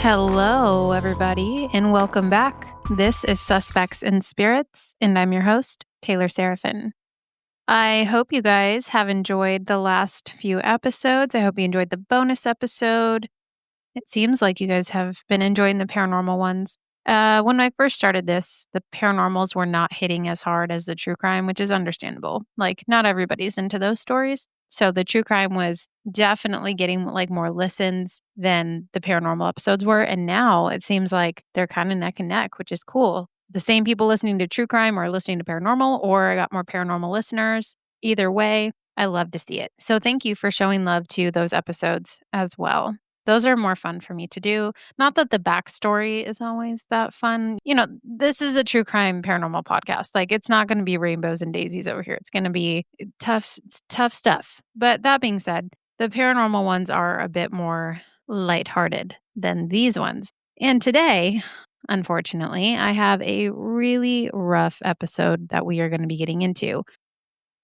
Hello, everybody, and welcome back. This is Suspects and Spirits, and I'm your host, Taylor Seraphin. I hope you guys have enjoyed the last few episodes. I hope you enjoyed the bonus episode. It seems like you guys have been enjoying the paranormal ones. When I first started this, the paranormals were not hitting as hard as the true crime, which is understandable. Like, not everybody's into those stories. So the true crime was definitely getting like more listens than the paranormal episodes were. And now it seems like they're kind of neck and neck, which is cool. The same people listening to true crime are listening to paranormal, or I got more paranormal listeners. Either way, I love to see it. So thank you for showing love to those episodes as well. Those are more fun for me to do. Not that the backstory is always that fun. You know, this is a true crime paranormal podcast. Like, it's not going to be rainbows and daisies over here. It's going to be tough stuff. But that being said, the paranormal ones are a bit more lighthearted than these ones. And today, unfortunately, I have a really rough episode that we are going to be getting into.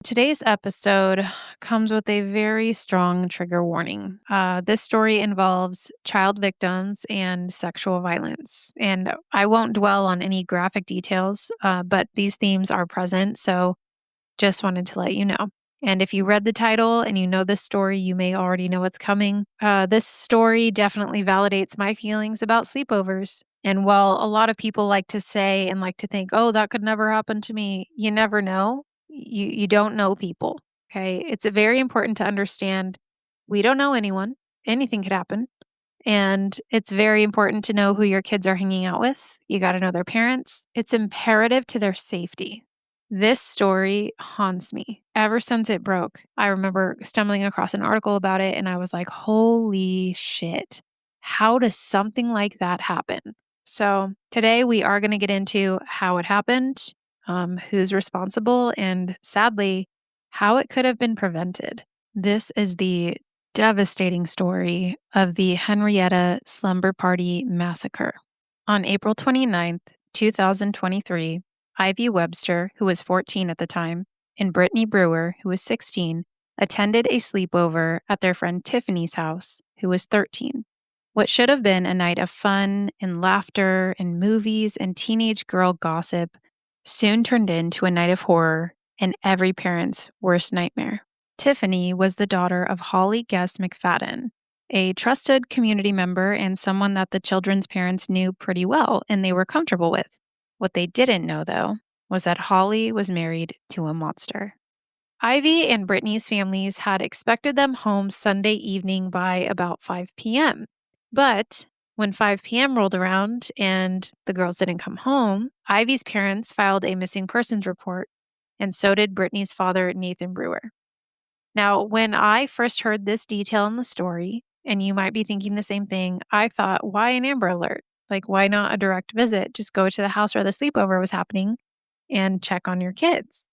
Today's episode comes with a very strong trigger warning. This story involves child victims and sexual violence. And I won't dwell on any graphic details, but these themes are present. So just wanted to let you know. And if you read the title and you know this story, you may already know what's coming. This story definitely validates my feelings about sleepovers. And while a lot of people like to say and like to think, oh, that could never happen to me, you never know. You don't know people. Okay. It's very important to understand we don't know anyone. Anything could happen. And it's very important to know who your kids are hanging out with. You got to know their parents. It's imperative to their safety. This story haunts me ever since it broke. I remember stumbling across an article about it and I was like, holy shit. How does something like that happen? So today we are going to get into how it happened, who's responsible, and sadly, how it could have been prevented. This is the devastating story of the Henryetta Slumber Party Massacre. On April 29th, 2023, Ivy Webster, who was 14 at the time, and Brittany Brewer, who was 16, attended a sleepover at their friend Tiffany's house, who was 13. What should have been a night of fun and laughter and movies and teenage girl gossip soon turned into a night of horror and every parent's worst nightmare. Tiffany was the daughter of Holly Guest McFadden, a trusted community member and someone that the children's parents knew pretty well and they were comfortable with. What they didn't know, though, was that Holly was married to a monster. Ivy and Brittany's families had expected them home Sunday evening by about 5 p.m. But when 5 p.m. rolled around and the girls didn't come home, Ivy's parents filed a missing persons report, and so did Brittany's father, Nathan Brewer. Now, when I first heard this detail in the story, and you might be thinking the same thing, I thought, why an Amber Alert? Like, why not a direct visit? Just go to the house where the sleepover was happening and check on your kids.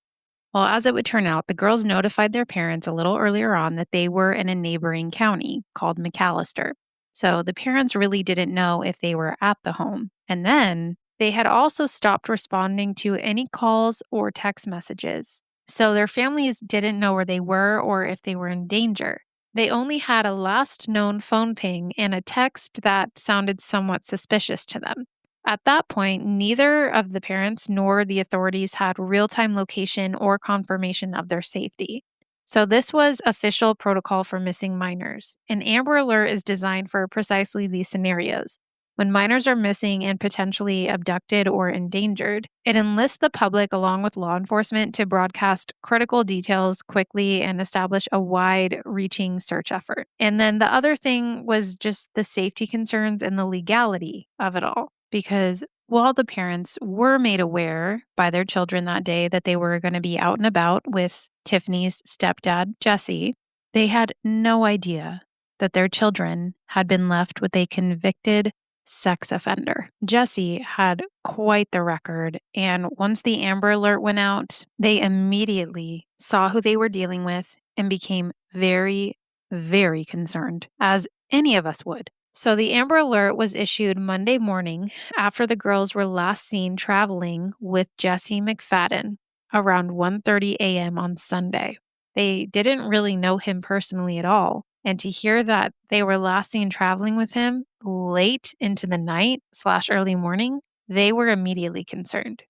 Well, as it would turn out, the girls notified their parents a little earlier on that they were in a neighboring county called McAllister. So the parents really didn't know if they were at the home. And then they had also stopped responding to any calls or text messages. So their families didn't know where they were or if they were in danger. They only had a last known phone ping and a text that sounded somewhat suspicious to them. At that point, neither of the parents nor the authorities had real-time location or confirmation of their safety. So this was official protocol for missing minors. An Amber Alert is designed for precisely these scenarios. When minors are missing and potentially abducted or endangered, it enlists the public along with law enforcement to broadcast critical details quickly and establish a wide-reaching search effort. And then the other thing was just the safety concerns and the legality of it all. Because while the parents were made aware by their children that day that they were going to be out and about with Tiffany's stepdad, Jesse, they had no idea that their children had been left with a convicted sex offender. Jesse had quite the record, and once the Amber Alert went out, they immediately saw who they were dealing with and became very, very concerned, as any of us would. So the Amber Alert was issued Monday morning after the girls were last seen traveling with Jesse McFadden around 1:30 a.m. on Sunday. They didn't really know him personally at all, and to hear that they were last seen traveling with him late into the night/early morning, they were immediately concerned.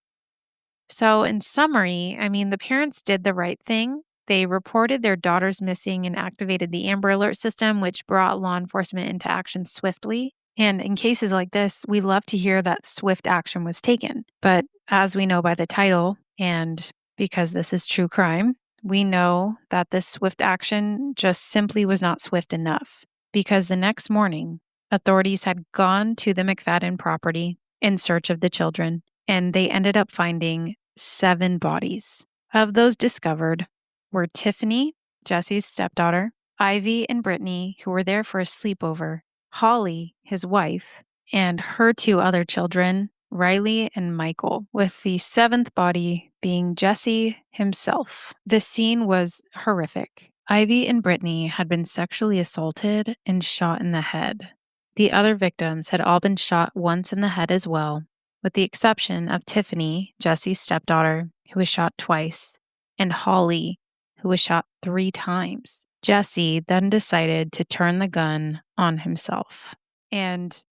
So, in summary, the parents did the right thing. They reported their daughters missing and activated the Amber Alert system, which brought law enforcement into action swiftly. And in cases like this, we love to hear that swift action was taken. But as we know by the title, and because this is true crime, we know that this swift action just simply was not swift enough. Because the next morning, authorities had gone to the McFadden property in search of the children, and they ended up finding 7 bodies. Of those discovered were Tiffany, Jesse's stepdaughter, Ivy and Brittany, who were there for a sleepover, Holly, his wife, and her 2 other children, Riley and Michael, with the 7th body being Jesse himself. The scene was horrific. Ivy and Brittany had been sexually assaulted and shot in the head. The other victims had all been shot once in the head as well, with the exception of Tiffany, Jesse's stepdaughter, who was shot twice, and Holly, who was shot 3 times. Jesse then decided to turn the gun on himself. And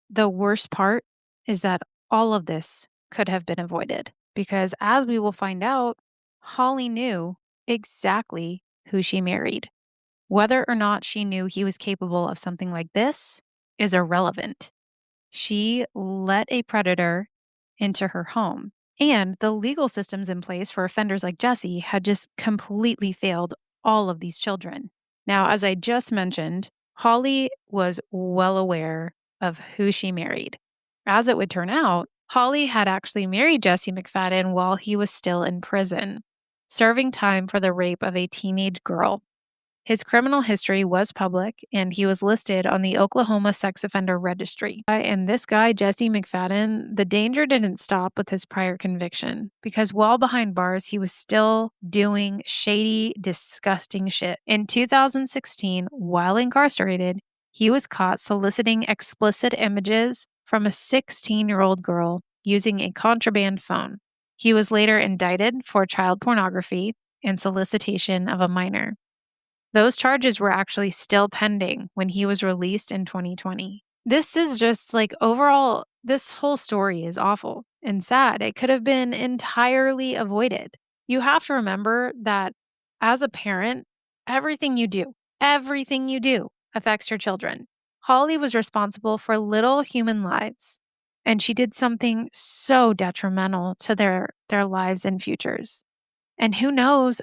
the worst part is that all of this could have been avoided because, as we will find out, Holly knew exactly who she married. Whether or not she knew he was capable of something like this is irrelevant. She let a predator into her home. And the legal systems in place for offenders like Jesse had just completely failed all of these children. Now, as I just mentioned, Holly was well aware of who she married. As it would turn out, Holly had actually married Jesse McFadden while he was still in prison, serving time for the rape of a teenage girl. His criminal history was public, and he was listed on the Oklahoma Sex Offender Registry. And this guy, Jesse McFadden, the danger didn't stop with his prior conviction because while behind bars, he was still doing shady, disgusting shit. In 2016, while incarcerated, he was caught soliciting explicit images from a 16-year-old girl using a contraband phone. He was later indicted for child pornography and solicitation of a minor. Those charges were actually still pending when he was released in 2020. This is just like overall, this whole story is awful and sad. It could have been entirely avoided. You have to remember that as a parent, everything you do affects your children. Holly was responsible for little human lives, and she did something so detrimental to their lives and futures. And who knows?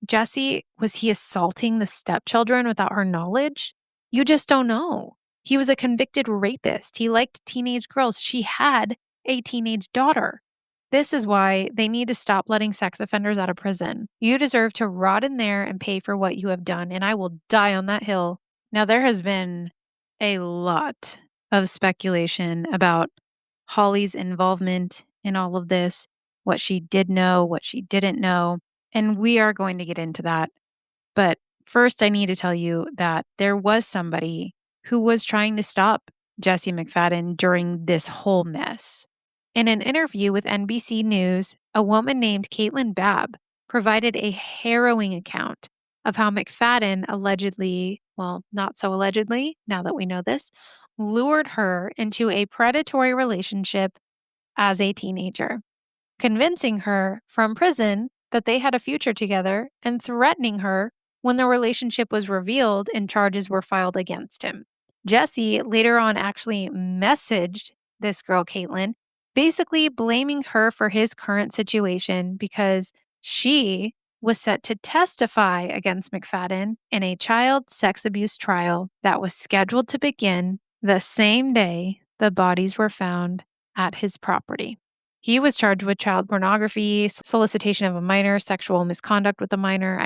Jesse, was he assaulting the stepchildren without her knowledge? You just don't know. He was a convicted rapist. He liked teenage girls. She had a teenage daughter. This is why they need to stop letting sex offenders out of prison. You deserve to rot in there and pay for what you have done, and I will die on that hill. Now, there has been a lot of speculation about Holly's involvement in all of this, what she did know, what she didn't know. And we are going to get into that. But first, I need to tell you that there was somebody who was trying to stop Jesse McFadden during this whole mess. In an interview with NBC News, a woman named Caitlin Babb provided a harrowing account of how McFadden allegedly, well, not so allegedly, now that we know this, lured her into a predatory relationship as a teenager, convincing her from prison that they had a future together and threatening her when the relationship was revealed and charges were filed against him. Jesse later on actually messaged this girl, Caitlin, basically blaming her for his current situation because she was set to testify against McFadden in a child sex abuse trial that was scheduled to begin the same day the bodies were found at his property. He was charged with child pornography, solicitation of a minor, sexual misconduct with a minor.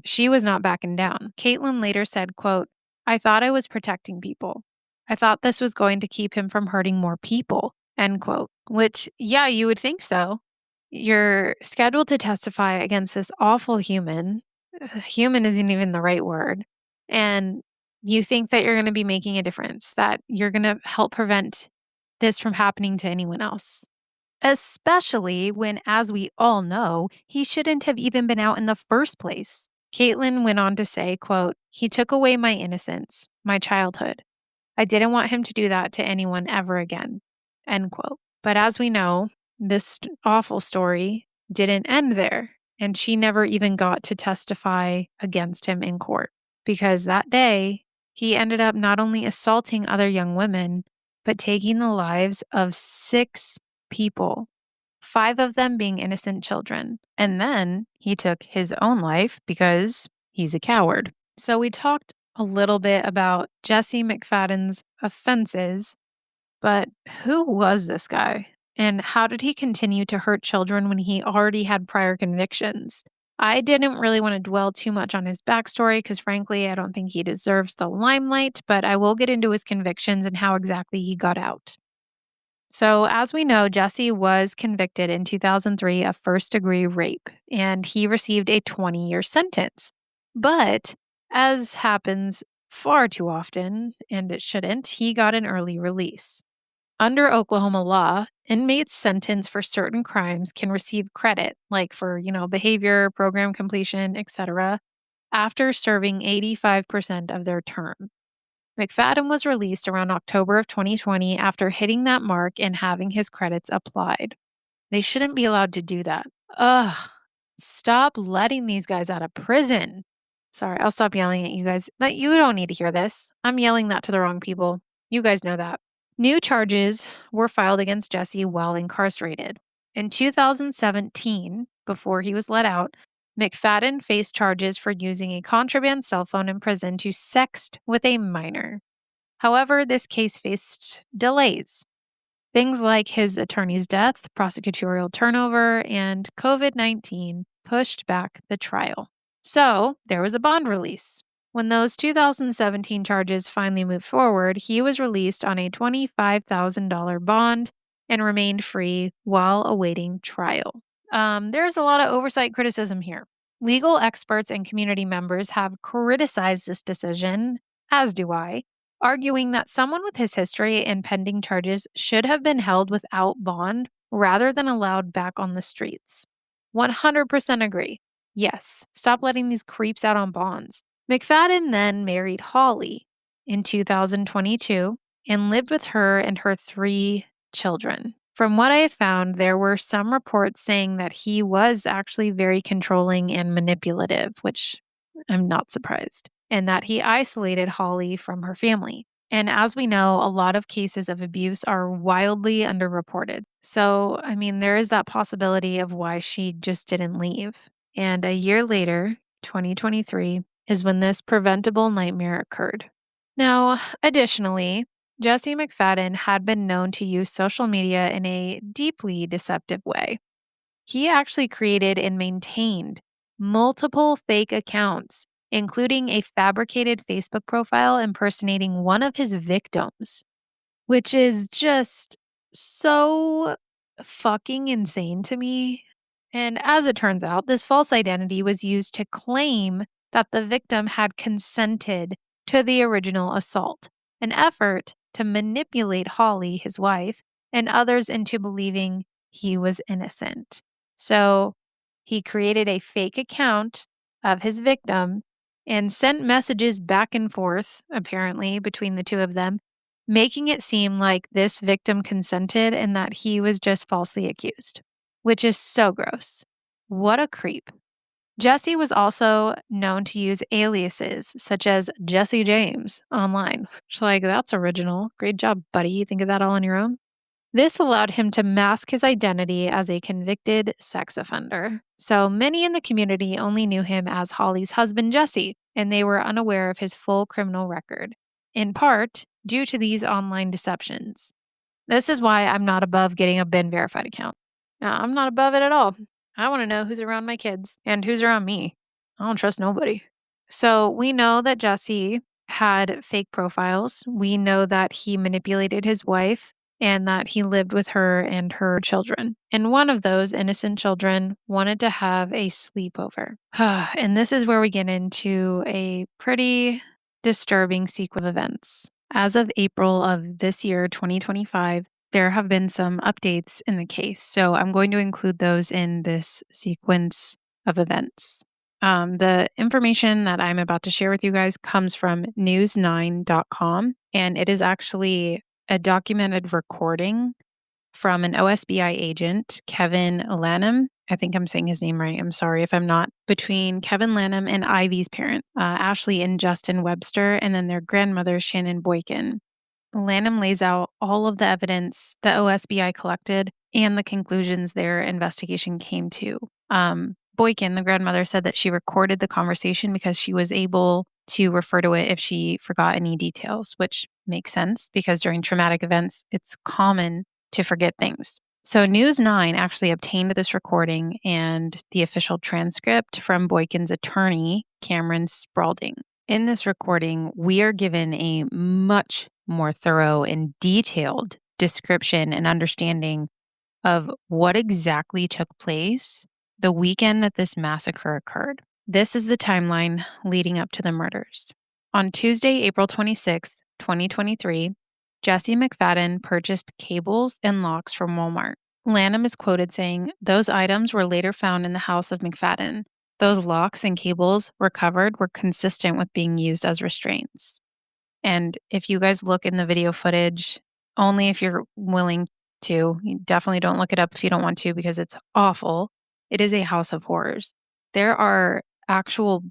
She was not backing down. Caitlin later said, quote, "I thought I was protecting people. I thought this was going to keep him from hurting more people," end quote. Which, yeah, you would think so. You're scheduled to testify against this awful human. Human isn't even the right word. And you think that you're going to be making a difference, that you're going to help prevent this from happening to anyone else. Especially when, as we all know, he shouldn't have even been out in the first place. Caitlin went on to say, quote, "He took away my innocence, my childhood. I didn't want him to do that to anyone ever again." End quote. But as we know, this awful story didn't end there, and she never even got to testify against him in court because that day he ended up not only assaulting other young women, but taking the lives of 6 people, 5 of them being innocent children. And then he took his own life because he's a coward. So we talked a little bit about Jesse McFadden's offenses, but who was this guy? And how did he continue to hurt children when he already had prior convictions? I didn't really want to dwell too much on his backstory because, frankly, I don't think he deserves the limelight, but I will get into his convictions and how exactly he got out. So, as we know, Jesse was convicted in 2003 of first-degree rape, and he received a 20-year sentence. But, as happens far too often, and it shouldn't, he got an early release. Under Oklahoma law, inmates sentenced for certain crimes can receive credit, like for, behavior, program completion, etc., after serving 85% of their term. McFadden was released around October of 2020 after hitting that mark and having his credits applied. They shouldn't be allowed to do that. Ugh. Stop letting these guys out of prison. Sorry, I'll stop yelling at you guys. You don't need to hear this. I'm yelling that to the wrong people. You guys know that. New charges were filed against Jesse while incarcerated. In 2017, before he was let out, McFadden faced charges for using a contraband cell phone in prison to sext with a minor. However, this case faced delays. Things like his attorney's death, prosecutorial turnover, and COVID-19 pushed back the trial. So there was a bond release. When those 2017 charges finally moved forward, he was released on a $25,000 bond and remained free while awaiting trial. There's a lot of oversight criticism here. Legal experts and community members have criticized this decision, as do I, arguing that someone with his history and pending charges should have been held without bond rather than allowed back on the streets. 100% agree. Yes, stop letting these creeps out on bonds. McFadden then married Holly in 2022 and lived with her and her 3 children. From what I have found, there were some reports saying that he was actually very controlling and manipulative, which I'm not surprised, and that he isolated Holly from her family. And as we know, a lot of cases of abuse are wildly underreported. So, there is that possibility of why she just didn't leave. And a year later, 2023, is when this preventable nightmare occurred. Now, additionally, Jesse McFadden had been known to use social media in a deeply deceptive way. He actually created and maintained multiple fake accounts, including a fabricated Facebook profile impersonating one of his victims, which is just so fucking insane to me. And as it turns out, this false identity was used to claim that the victim had consented to the original assault, an effort to manipulate Holly, his wife, and others into believing he was innocent. So he created a fake account of his victim and sent messages back and forth, apparently, between the two of them, making it seem like this victim consented and that he was just falsely accused, which is so gross. What a creep. Jesse was also known to use aliases such as Jesse James online. That's original. Great job, buddy. You think of that all on your own? This allowed him to mask his identity as a convicted sex offender. So many in the community only knew him as Holly's husband, Jesse, and they were unaware of his full criminal record, in part due to these online deceptions. This is why I'm not above getting a BIN verified account. I'm not above it at all. I want to know who's around my kids and who's around me. I don't trust nobody. So we know that Jesse had fake profiles. We know that he manipulated his wife and that he lived with her and her children. And one of those innocent children wanted to have a sleepover. And this is where we get into a pretty disturbing sequence of events. As of April of this year, 2025, there have been some updates in the case. So I'm going to include those in this sequence of events. The information that I'm about to share with you guys comes from news9.com, and it is actually a documented recording from an OSBI agent, Kevin Lanham. I think I'm saying his name right. I'm sorry if I'm not. Between Kevin Lanham and Ivy's parents, Ashley and Justin Webster, and then their grandmother, Shannon Boykin. Lanham lays out all of the evidence the OSBI collected and the conclusions their investigation came to. Boykin, the grandmother, said that she recorded the conversation because she was able to refer to it if she forgot any details, which makes sense because during traumatic events, it's common to forget things. So News 9 actually obtained this recording and the official transcript from Boykin's attorney, Cameron Spaulding. In this recording, we are given a much more thorough and detailed description and understanding of what exactly took place the weekend that this massacre occurred. This is the timeline leading up to the murders. On Tuesday, April 26th, 2023, Jesse McFadden purchased cables and locks from Walmart. Lanham is quoted saying, "Those items were later found in the house of McFadden. Those locks and cables recovered were consistent with being used as restraints." And if you guys look in the video footage, only if you're willing to, you definitely don't look it up if you don't want to because it's awful. It is a house of horrors. There are actual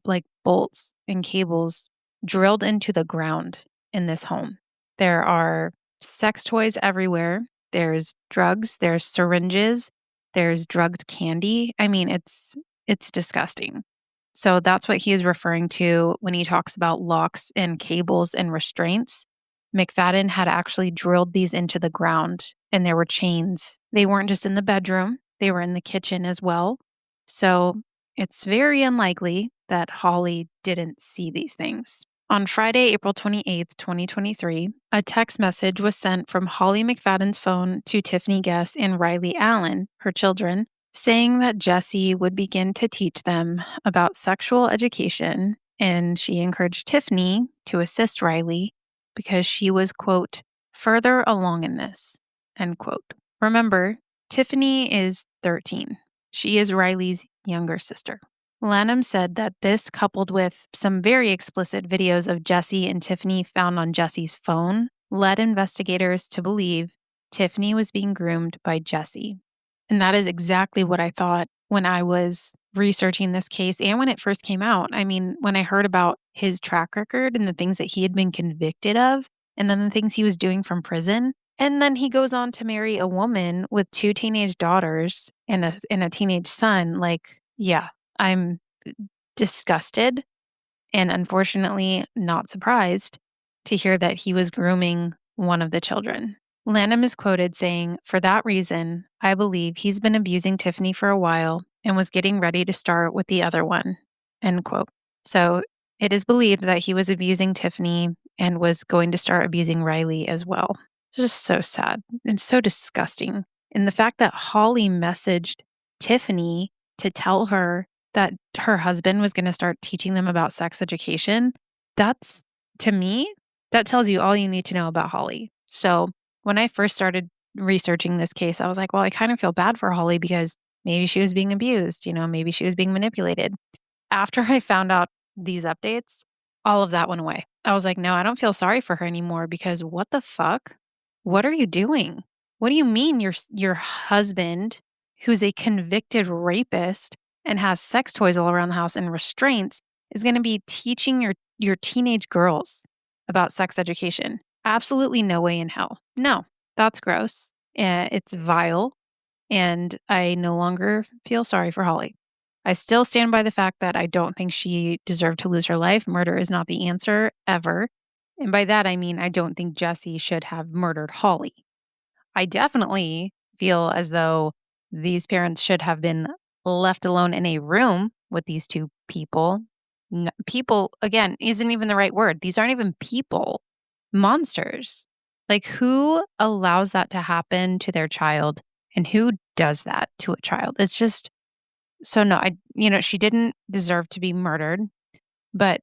bolts and cables drilled into the ground in this home. There are sex toys everywhere. There's drugs, there's syringes, there's drugged candy. I mean, it's disgusting. So that's what he is referring to when he talks about locks and cables and restraints. McFadden had actually drilled these into the ground, and there were chains. They weren't just in the bedroom, they were in the kitchen as well. So it's very unlikely that Holly didn't see these things. On Friday, April 28th, 2023, a text message was sent from Holly McFadden's phone to Tiffany Guess and Riley Allen, her children, saying that Jesse would begin to teach them about sexual education, and she encouraged Tiffany to assist Riley because she was, quote, further along in this, end quote. Remember, Tiffany is 13. She is Riley's younger sister. Lanham said that this, coupled with some very explicit videos of Jesse and Tiffany found on Jesse's phone, led investigators to believe Tiffany was being groomed by Jesse. And that is exactly what I thought when I was researching this case and when it first came out. I mean, when I heard about his track record and the things that he had been convicted of, and then the things he was doing from prison, and then he goes on to marry a woman with 2 teenage daughters and a teenage son, yeah, I'm disgusted and unfortunately not surprised to hear that he was grooming one of the children. Lanham is quoted saying, "For that reason, I believe he's been abusing Tiffany for a while and was getting ready to start with the other one." End quote. So it is believed that he was abusing Tiffany and was going to start abusing Riley as well. It's just so sad and so disgusting. And the fact that Holly messaged Tiffany to tell her that her husband was going to start teaching them about sex education, that's, to me, that tells you all you need to know about Holly. So when I first started researching this case, I was like, well, I kind of feel bad for Holly because maybe she was being abused, maybe she was being manipulated. After I found out these updates, all of that went away. I was like, no, I don't feel sorry for her anymore because what the fuck? What are you doing? What do you mean your husband, who's a convicted rapist and has sex toys all around the house and restraints, is going to be teaching your teenage girls about sex education? Absolutely no way in hell. No, that's gross. It's vile. And I no longer feel sorry for Holly. I still stand by the fact that I don't think she deserved to lose her life. Murder is not the answer, ever. And by that, I mean, I don't think Jesse should have murdered Holly. I definitely feel as though these parents should have been left alone in a room with these 2 people. People, again, isn't even the right word. These aren't even people. Monsters. Who allows that to happen to their child and who does that to a child? It's just so no, she didn't deserve to be murdered, but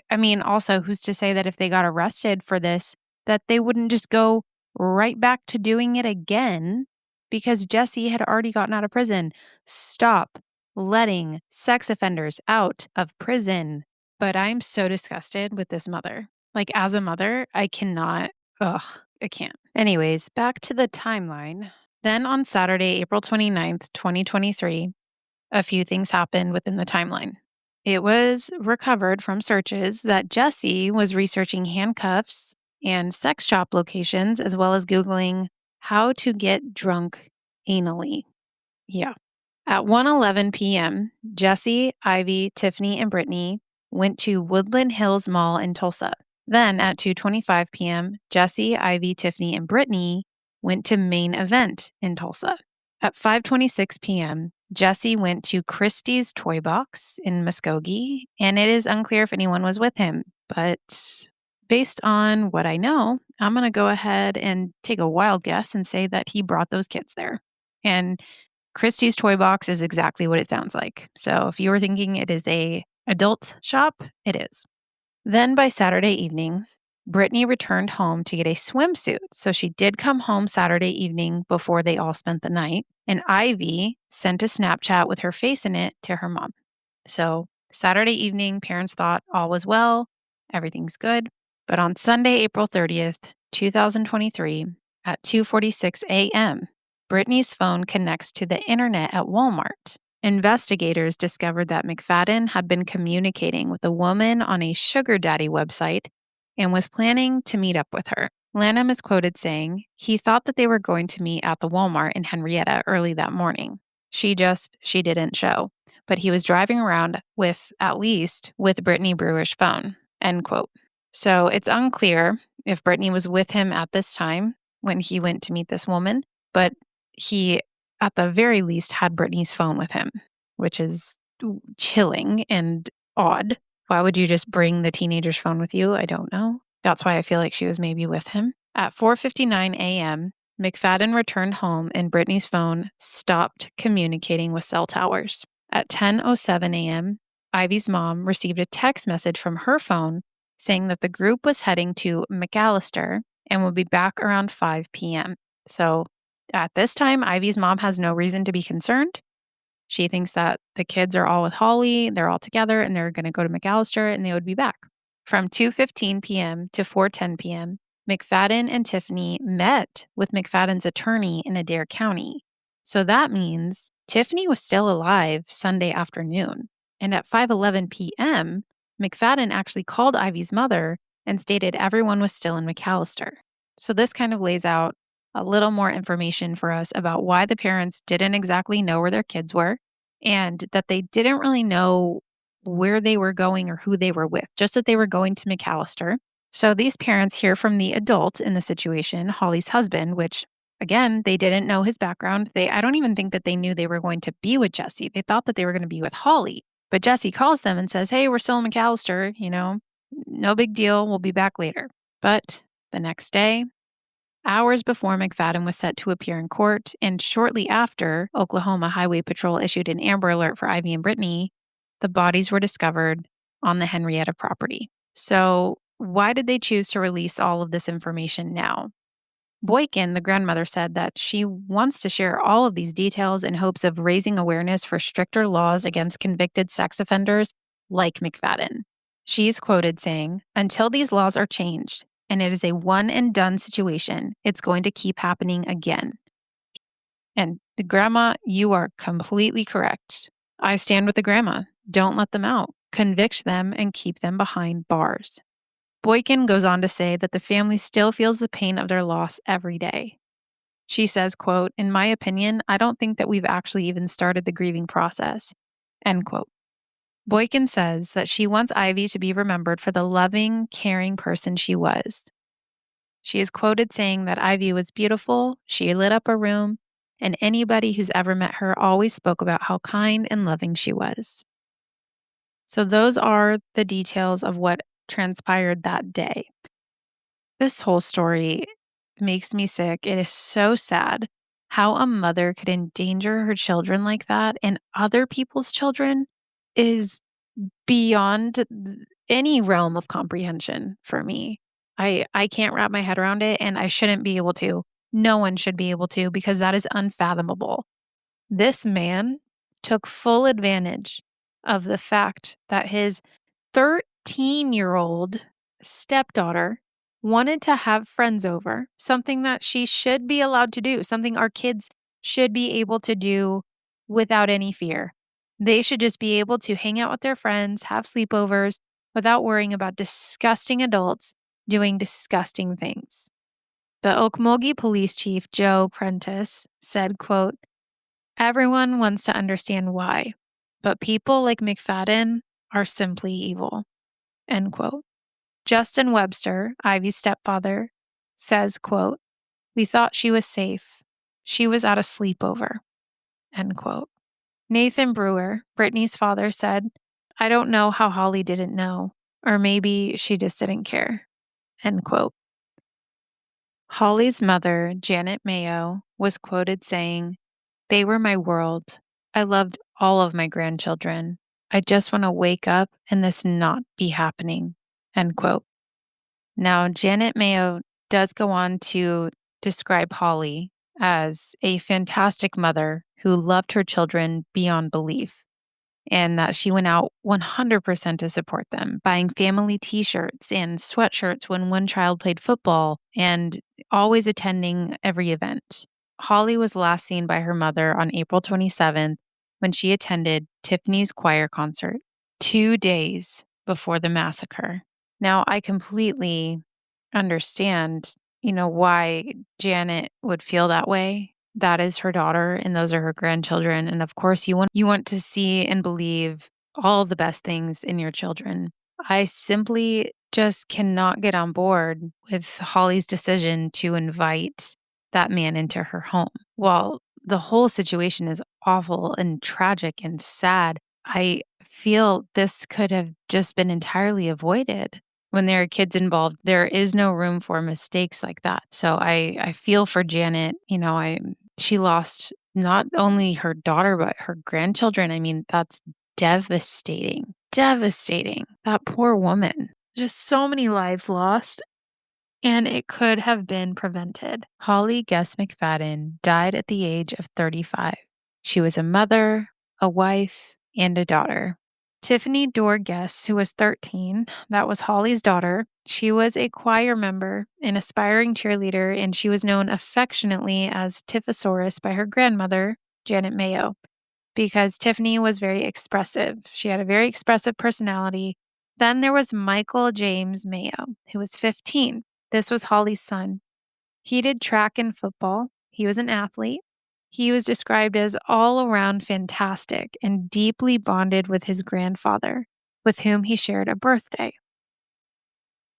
I mean, also, who's to say that if they got arrested for this, that they wouldn't just go right back to doing it again because Jesse had already gotten out of prison? Stop letting sex offenders out of prison. But I'm so disgusted with this mother. Like, as a mother, I cannot, ugh, I can't. Anyways, back to the timeline. Then on Saturday, April 29th, 2023, a few things happened within the timeline. It was recovered from searches that Jesse was researching handcuffs and sex shop locations, as well as Googling how to get drunk anally. Yeah. At 1:11 p.m., Jesse, Ivy, Tiffany, and Brittany went to Woodland Hills Mall in Tulsa. Then at 2:25 p.m., Jesse, Ivy, Tiffany, and Brittany went to Main Event in Tulsa. At 5:26 p.m., Jesse went to Christie's Toy Box in Muskogee, and it is unclear if anyone was with him. But based on what I know, I'm going to go ahead and take a wild guess and say that he brought those kids there. And Christie's Toy Box is exactly what it sounds like. So if you were thinking it is a adult shop, it is. Then by Saturday evening, Brittany returned home to get a swimsuit. So she did come home Saturday evening before they all spent the night. And Ivy sent a Snapchat with her face in it to her mom. So Saturday evening, parents thought all was well, everything's good. But on Sunday, April 30th, 2023, at 2:46 a.m., Brittany's phone connects to the internet at Walmart. Investigators discovered that McFadden had been communicating with a woman on a sugar daddy website and was planning to meet up with her. Lanham is quoted saying, he thought that they were going to meet at the Walmart in Henryetta early that morning. She didn't show, but he was driving around with Brittany Brewer's phone, end quote. So it's unclear if Brittany was with him at this time when he went to meet this woman, but he, at the very least, had Brittany's phone with him, which is chilling and odd. Why would you just bring the teenager's phone with you? I don't know. That's why I feel like she was maybe with him. At 4:59 a.m., McFadden returned home and Brittany's phone stopped communicating with cell towers. At 10:07 a.m., Ivy's mom received a text message from her phone saying that the group was heading to McAllister and would be back around 5 p.m. So at this time, Ivy's mom has no reason to be concerned. She thinks that the kids are all with Holly, they're all together, and they're going to go to McAllister and they would be back. From 2:15 p.m. to 4:10 p.m., McFadden and Tiffany met with McFadden's attorney in Adair County. So that means Tiffany was still alive Sunday afternoon. And at 5:11 p.m., McFadden actually called Ivy's mother and stated everyone was still in McAllister. So this kind of lays out a little more information for us about why the parents didn't exactly know where their kids were and that they didn't really know where they were going or who they were with, just that they were going to McAllister. So these parents hear from the adult in the situation, Holly's husband, which again, they didn't know his background. I don't even think that they knew they were going to be with Jesse. They thought that they were going to be with Holly. But Jesse calls them and says, hey, we're still in McAllister, no big deal. We'll be back later. But the next day, hours before McFadden was set to appear in court, and shortly after Oklahoma Highway Patrol issued an Amber Alert for Ivy and Brittany, the bodies were discovered on the Henryetta property. So why did they choose to release all of this information now? Boykin, the grandmother, said that she wants to share all of these details in hopes of raising awareness for stricter laws against convicted sex offenders like McFadden. She's quoted saying, until these laws are changed, and it is a one and done situation, it's going to keep happening again. And the grandma, you are completely correct. I stand with the grandma. Don't let them out. Convict them and keep them behind bars. Boykin goes on to say that the family still feels the pain of their loss every day. She says, quote, in my opinion, I don't think that we've actually even started the grieving process, end quote. Boykin says that she wants Ivy to be remembered for the loving, caring person she was. She is quoted saying that Ivy was beautiful, she lit up a room, and anybody who's ever met her always spoke about how kind and loving she was. So those are the details of what transpired that day. This whole story makes me sick. It is so sad how a mother could endanger her children like that and other people's children is beyond any realm of comprehension for me. I can't wrap my head around it, and I shouldn't be able to. No one should be able to, because that is unfathomable. This man took full advantage of the fact that his 13-year-old stepdaughter wanted to have friends over, something that she should be allowed to do, something our kids should be able to do without any fear. They should just be able to hang out with their friends, have sleepovers without worrying about disgusting adults doing disgusting things. The Okmulgee police chief, Joe Prentice, said, quote, "Everyone wants to understand why, but people like McFadden are simply evil." End quote. Justin Webster, Ivy's stepfather, says, quote, "We thought she was safe. She was at a sleepover." End quote. Nathan Brewer, Brittany's father, said, "I don't know how Holly didn't know, or maybe she just didn't care." End quote. Holly's mother, Janet Mayo, was quoted saying, "They were my world. I loved all of my grandchildren. I just want to wake up and this not be happening." End quote. Now, Janet Mayo does go on to describe Holly as a fantastic mother who loved her children beyond belief, and that she went out 100% to support them, buying family t-shirts and sweatshirts when one child played football, and always attending every event. Holly was last seen by her mother on April 27th when she attended Tiffany's choir concert 2 days before the massacre. Now, I completely understand, why Janet would feel that way. That is her daughter, and those are her grandchildren. And of course, you want to see and believe all the best things in your children. I simply just cannot get on board with Holly's decision to invite that man into her home. While the whole situation is awful and tragic and sad, I feel this could have just been entirely avoided. When there are kids involved, there is no room for mistakes like that. So I feel for Janet. She lost not only her daughter, but her grandchildren. I mean, that's devastating. Devastating. That poor woman. Just so many lives lost, and it could have been prevented. Holly Guess McFadden died at the age of 35. She was a mother, a wife, and a daughter. Tiffany Dorr Guess, who was 13, that was Holly's daughter. She was a choir member, an aspiring cheerleader, and she was known affectionately as Tiffosaurus by her grandmother, Janet Mayo, because Tiffany was very expressive. She had a very expressive personality. Then there was Michael James Mayo, who was 15. This was Holly's son. He did track and football. He was an athlete. He was described as all around fantastic and deeply bonded with his grandfather, with whom he shared a birthday.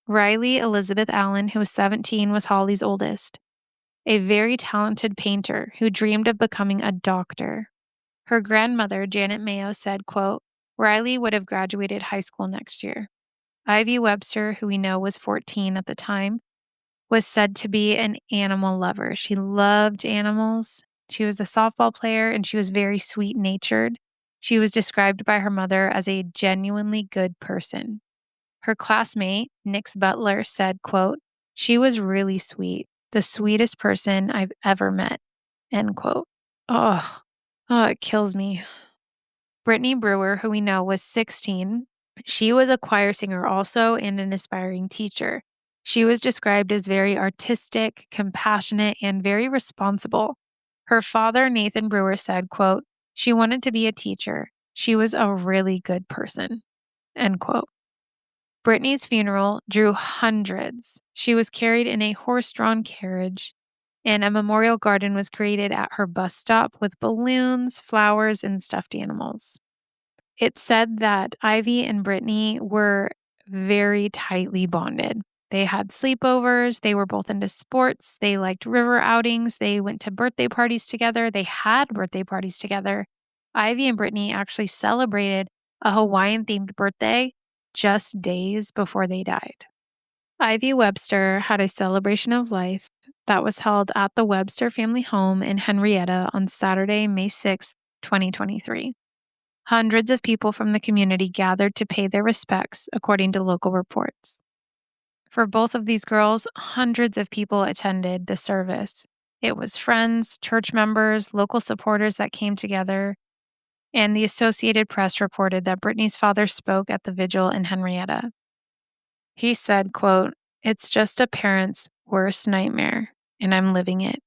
Riley Elizabeth Allen, who was 17, was Holly's oldest, a very talented painter who dreamed of becoming a doctor. Her grandmother, Janet Mayo, said, quote, "Riley would have graduated high school next year." Ivy Webster, who we know was 14 at the time, was said to be an animal lover. She loved animals. She was a softball player, and she was very sweet-natured. She was described by her mother as a genuinely good person. Her classmate, Nix Butler, said, quote, "She was really sweet, the sweetest person I've ever met." End quote. Oh, it kills me. Brittany Brewer, who we know was 16, she was a choir singer also and an aspiring teacher. She was described as very artistic, compassionate, and very responsible. Her father, Nathan Brewer, said, quote, "She wanted to be a teacher. She was a really good person." End quote. Brittany's funeral drew hundreds. She was carried in a horse-drawn carriage, and a memorial garden was created at her bus stop with balloons, flowers, and stuffed animals. It said that Ivy and Brittany were very tightly bonded. They had sleepovers. They were both into sports. They liked river outings. They went to birthday parties together. They had birthday parties together. Ivy and Brittany actually celebrated a Hawaiian-themed birthday just days before they died. Ivy Webster had a celebration of life that was held at the Webster family home in Henryetta on Saturday, May 6, 2023. Hundreds of people from the community gathered to pay their respects, according to local reports. For both of these girls, hundreds of people attended the service. It was friends, church members, local supporters that came together, and the Associated Press reported that Brittany's father spoke at the vigil in Henryetta. He said, quote, "It's just a parent's worst nightmare, and I'm living it,"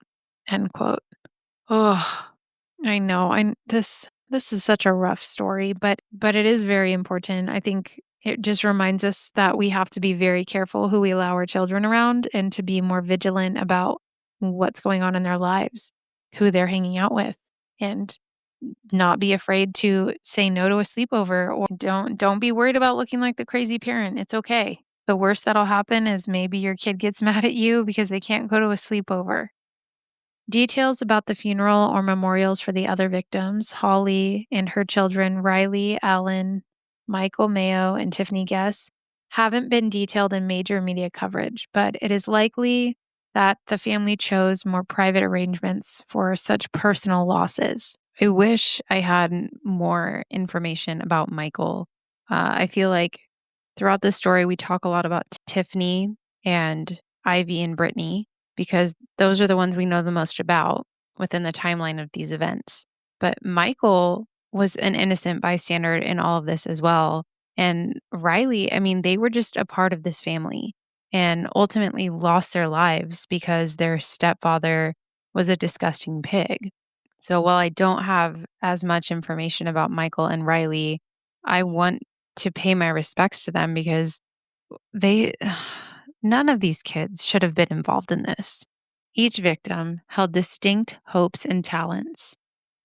end quote. Oh, I know. This is such a rough story, but it is very important. I think it just reminds us that we have to be very careful who we allow our children around and to be more vigilant about what's going on in their lives, who they're hanging out with, and not be afraid to say no to a sleepover, or don't be worried about looking like the crazy parent. It's okay. The worst that'll happen is maybe your kid gets mad at you because they can't go to a sleepover. Details about the funeral or memorials for the other victims, Holly and her children, Riley, Allen, Michael Mayo, and Tiffany Guess, haven't been detailed in major media coverage, but it is likely that the family chose more private arrangements for such personal losses. I wish I had more information about Michael. I feel like throughout the story, we talk a lot about Tiffany and Ivy and Brittany, because those are the ones we know the most about within the timeline of these events. But Michael was an innocent bystander in all of this as well. And Riley, I mean, they were just a part of this family and ultimately lost their lives because their stepfather was a disgusting pig. So while I don't have as much information about Michael and Riley, I want to pay my respects to them because they none of these kids should have been involved in this. Each victim held distinct hopes and talents.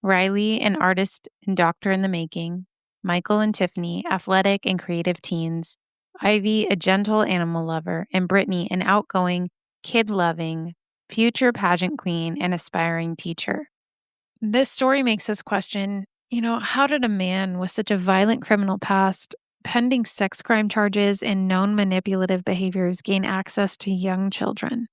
Riley, an artist and doctor in the making, Michael and Tiffany, athletic and creative teens, Ivy, a gentle animal lover, and Brittany, an outgoing, kid-loving, future pageant queen and aspiring teacher. This story makes us question, how did a man with such a violent criminal past, pending sex crime charges, and known manipulative behaviors gain access to young children?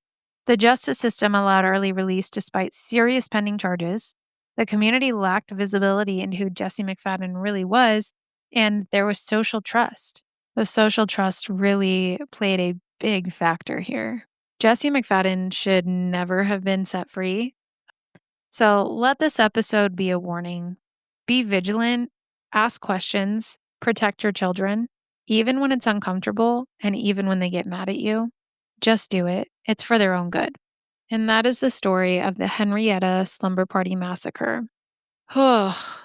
The justice system allowed early release despite serious pending charges. The community lacked visibility into who Jesse McFadden really was, and there was social trust. The social trust really played a big factor here. Jesse McFadden should never have been set free. So let this episode be a warning. Be vigilant, ask questions, protect your children, even when it's uncomfortable and even when they get mad at you. Just do it. It's for their own good. And that is the story of the Henryetta Slumber Party Massacre. Oh,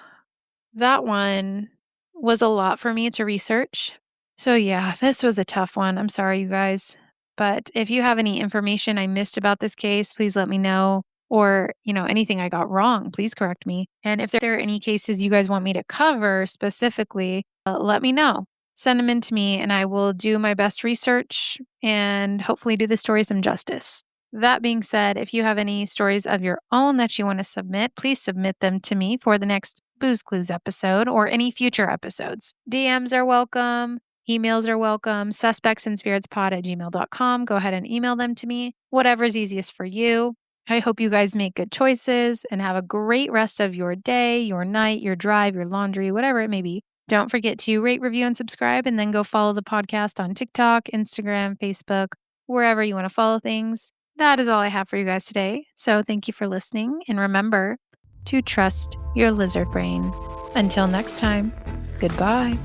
that one was a lot for me to research. So yeah, this was a tough one. I'm sorry, you guys. But if you have any information I missed about this case, please let me know. Or, anything I got wrong, please correct me. And if there are any cases you guys want me to cover specifically, let me know. Send them in to me and I will do my best research and hopefully do the story some justice. That being said, if you have any stories of your own that you want to submit, please submit them to me for the next Booze Clues episode or any future episodes. DMs are welcome. Emails are welcome. suspectsandspiritspod@gmail.com. Go ahead and email them to me. Whatever's easiest for you. I hope you guys make good choices and have a great rest of your day, your night, your drive, your laundry, whatever it may be. Don't forget to rate, review, and subscribe, and then go follow the podcast on TikTok, Instagram, Facebook, wherever you want to follow things. That is all I have for you guys today. So thank you for listening, and remember to trust your lizard brain. Until next time, goodbye.